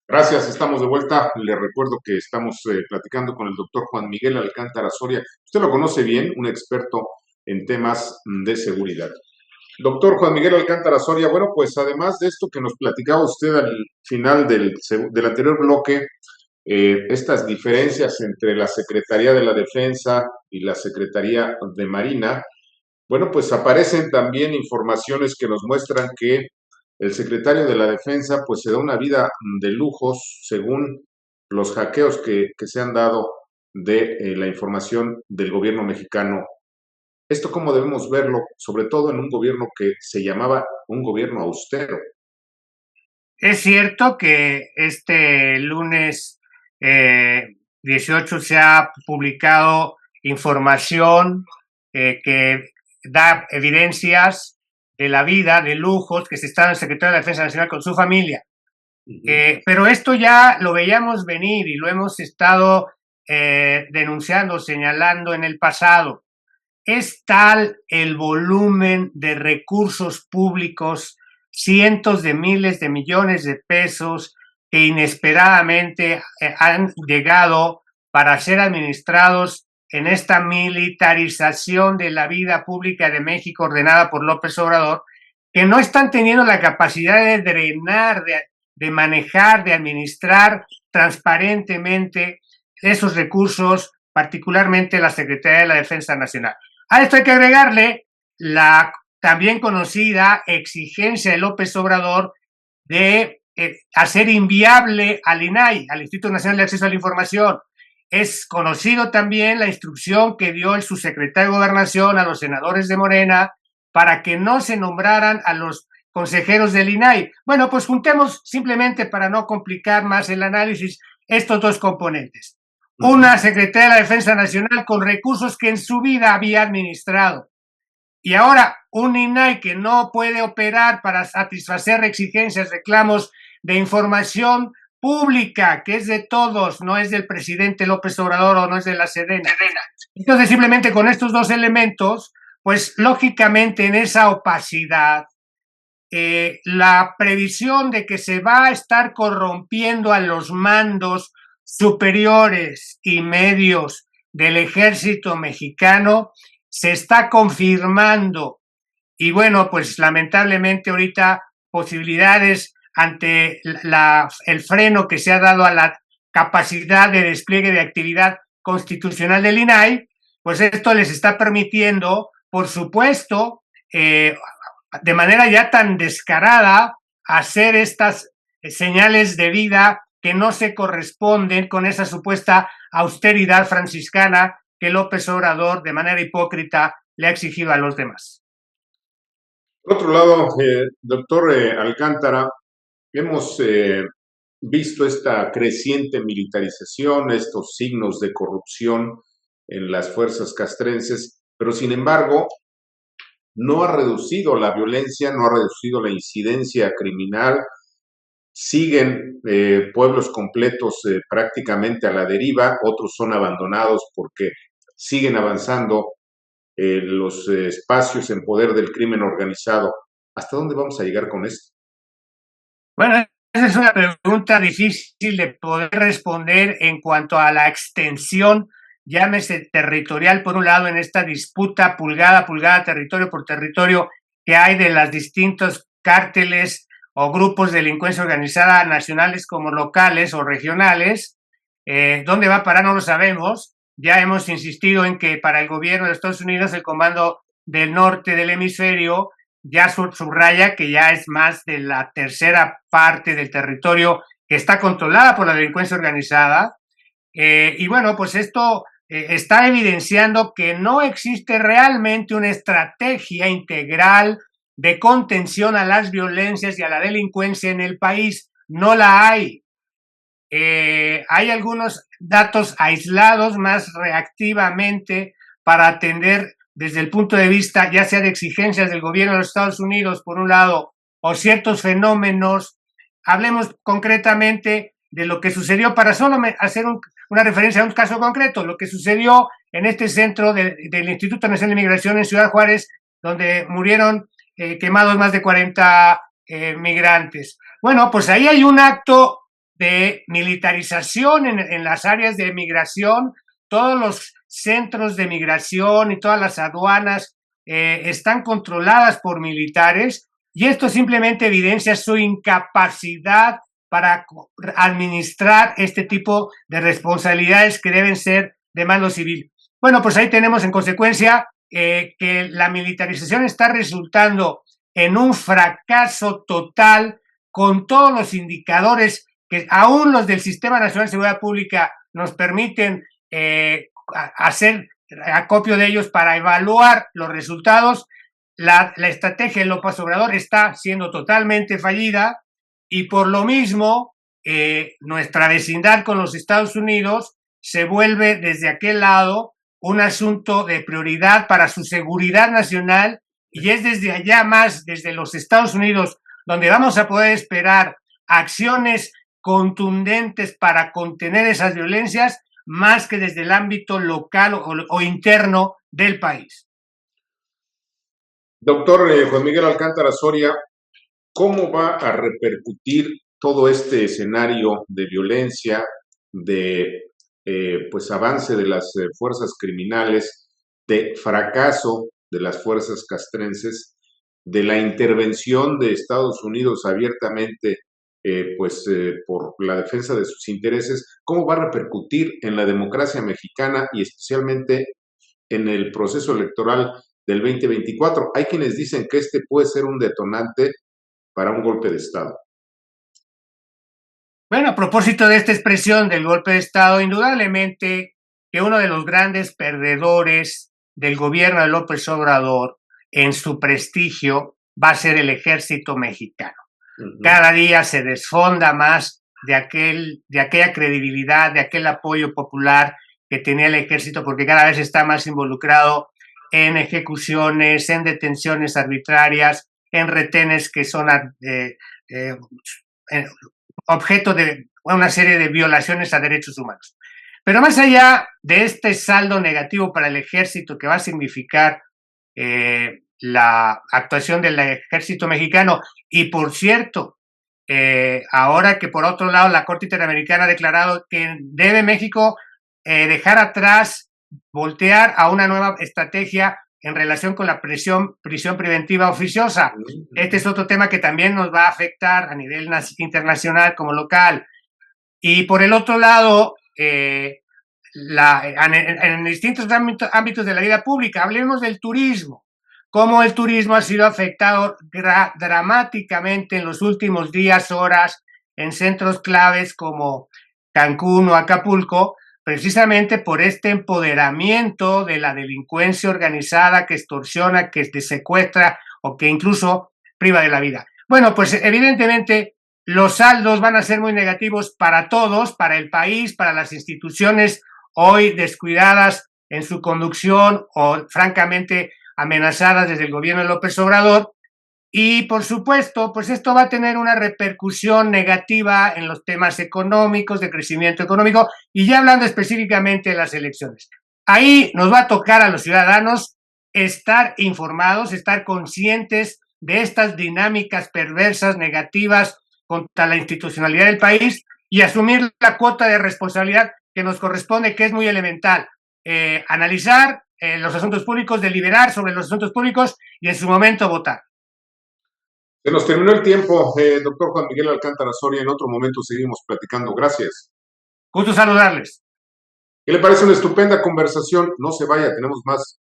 Gracias, estamos de vuelta. Le recuerdo que estamos platicando con el doctor Juan Miguel Alcántara Soria. Usted lo conoce bien, un experto en temas de seguridad. Doctor Juan Miguel Alcántara Soria, bueno, pues además de esto que nos platicaba usted al final del anterior bloque, estas diferencias entre la Secretaría de la Defensa y la Secretaría de Marina, bueno, pues aparecen también informaciones que nos muestran que el secretario de la Defensa pues se da una vida de lujos según los hackeos que se han dado de la información del gobierno mexicano. ¿Esto cómo debemos verlo? Sobre todo en un gobierno que se llamaba un gobierno austero. Es cierto que este lunes 18 se ha publicado información que da evidencias de la vida, de lujos que se está en el secretario de la Defensa Nacional con su familia. Pero esto ya lo veíamos venir y lo hemos estado denunciando, señalando en el pasado. Es tal el volumen de recursos públicos, cientos de miles de millones de pesos que inesperadamente han llegado para ser administrados en esta militarización de la vida pública de México ordenada por López Obrador, que no están teniendo la capacidad de drenar, de manejar, de administrar transparentemente esos recursos, particularmente la Secretaría de la Defensa Nacional. A esto hay que agregarle la también conocida exigencia de López Obrador de hacer inviable al INAI, al Instituto Nacional de Acceso a la Información. Es conocido también la instrucción que dio el subsecretario de Gobernación a los senadores de Morena para que no se nombraran a los consejeros del INAI. Bueno, pues juntemos simplemente para no complicar más el análisis estos dos componentes. Una Secretaría de la Defensa Nacional con recursos que en su vida había administrado. Y ahora un INAI que no puede operar para satisfacer exigencias, reclamos de información pública, que es de todos, no es del presidente López Obrador o no es de la Sedena. Entonces, simplemente con estos dos elementos, pues lógicamente en esa opacidad, la previsión de que se va a estar corrompiendo a los mandos superiores y medios del ejército mexicano se está confirmando. Y bueno, pues lamentablemente ahorita posibilidades ante el freno que se ha dado a la capacidad de despliegue de actividad constitucional del INAI, pues esto les está permitiendo, por supuesto, de manera ya tan descarada, hacer estas señales de vida que no se corresponden con esa supuesta austeridad franciscana que López Obrador, de manera hipócrita, le ha exigido a los demás. Por otro lado, doctor Alcántara, hemos visto esta creciente militarización, estos signos de corrupción en las fuerzas castrenses, pero sin embargo, no ha reducido la violencia, no ha reducido la incidencia criminal, siguen pueblos completos prácticamente a la deriva, otros son abandonados porque siguen avanzando los espacios en poder del crimen organizado. ¿Hasta dónde vamos a llegar con esto? Bueno, esa es una pregunta difícil de poder responder en cuanto a la extensión, llámese territorial, por un lado, en esta disputa pulgada a pulgada, territorio por territorio, que hay de las distintos cárteles o grupos de delincuencia organizada, nacionales como locales o regionales. ¿Dónde va a parar? No lo sabemos. Ya hemos insistido en que para el gobierno de Estados Unidos, el Comando del Norte del Hemisferio ya subraya que ya es más de la tercera parte del territorio que está controlada por la delincuencia organizada. Y bueno, pues esto está evidenciando que no existe realmente una estrategia integral de contención a las violencias y a la delincuencia en el país. No la hay. Hay algunos datos aislados más reactivamente para atender desde el punto de vista ya sea de exigencias del gobierno de los Estados Unidos, por un lado, o ciertos fenómenos. Hablemos concretamente de lo que sucedió, para solo hacer una referencia a un caso concreto, lo que sucedió en este centro del Instituto Nacional de Migración en Ciudad Juárez, donde murieron quemados más de 40 migrantes. Bueno, pues ahí hay un acto de militarización en las áreas de migración. Todos los centros de migración y todas las aduanas están controladas por militares, y esto simplemente evidencia su incapacidad para administrar este tipo de responsabilidades que deben ser de mando civil. Bueno, pues ahí tenemos en consecuencia que la militarización está resultando en un fracaso total, con todos los indicadores que aún los del Sistema Nacional de Seguridad Pública nos permiten hacer acopio de ellos para evaluar los resultados. La estrategia de López Obrador está siendo totalmente fallida, y por lo mismo nuestra vecindad con los Estados Unidos se vuelve desde aquel lado un asunto de prioridad para su seguridad nacional, y es desde allá, más desde los Estados Unidos, donde vamos a poder esperar acciones contundentes para contener esas violencias, más que desde el ámbito local o interno del país. Doctor Juan Miguel Alcántara Soria, ¿cómo va a repercutir todo este escenario de violencia, de pues avance de las fuerzas criminales, de fracaso de las fuerzas castrenses, de la intervención de Estados Unidos abiertamente por la defensa de sus intereses? ¿Cómo va a repercutir en la democracia mexicana y especialmente en el proceso electoral del 2024? Hay quienes dicen que este puede ser un detonante para un golpe de Estado. Bueno, a propósito de esta expresión del golpe de Estado, indudablemente que uno de los grandes perdedores del gobierno de López Obrador en su prestigio va a ser el ejército mexicano. Cada día se desfonda más de aquella credibilidad, de aquel apoyo popular que tenía el ejército, porque cada vez está más involucrado en ejecuciones, en detenciones arbitrarias, en retenes que son objeto de una serie de violaciones a derechos humanos. Pero más allá de este saldo negativo para el ejército que va a significar la actuación del ejército mexicano, y por cierto, ahora que por otro lado la Corte Interamericana ha declarado que debe México dejar atrás, voltear a una nueva estrategia en relación con la prisión preventiva oficiosa. Este es otro tema que también nos va a afectar a nivel internacional como local. Y por el otro lado, en distintos ámbitos de la vida pública, hablemos del turismo. Cómo el turismo ha sido afectado dramáticamente en los últimos días, horas, en centros claves como Cancún o Acapulco, precisamente por este empoderamiento de la delincuencia organizada que extorsiona, que secuestra o que incluso priva de la vida. Bueno, pues evidentemente los saldos van a ser muy negativos para todos, para el país, para las instituciones hoy descuidadas en su conducción o francamente amenazadas desde el gobierno de López Obrador. Y por supuesto, pues esto va a tener una repercusión negativa en los temas económicos, de crecimiento económico, y ya hablando específicamente de las elecciones. Ahí nos va a tocar a los ciudadanos estar informados, estar conscientes de estas dinámicas perversas, negativas contra la institucionalidad del país, y asumir la cuota de responsabilidad que nos corresponde, que es muy elemental. Analizar los asuntos públicos, deliberar sobre los asuntos públicos y en su momento votar. Se nos terminó el tiempo, doctor Juan Miguel Alcántara Soria. En otro momento seguimos platicando. Gracias. Gusto saludarles. ¿Qué le parece una estupenda conversación? No se vaya, tenemos más.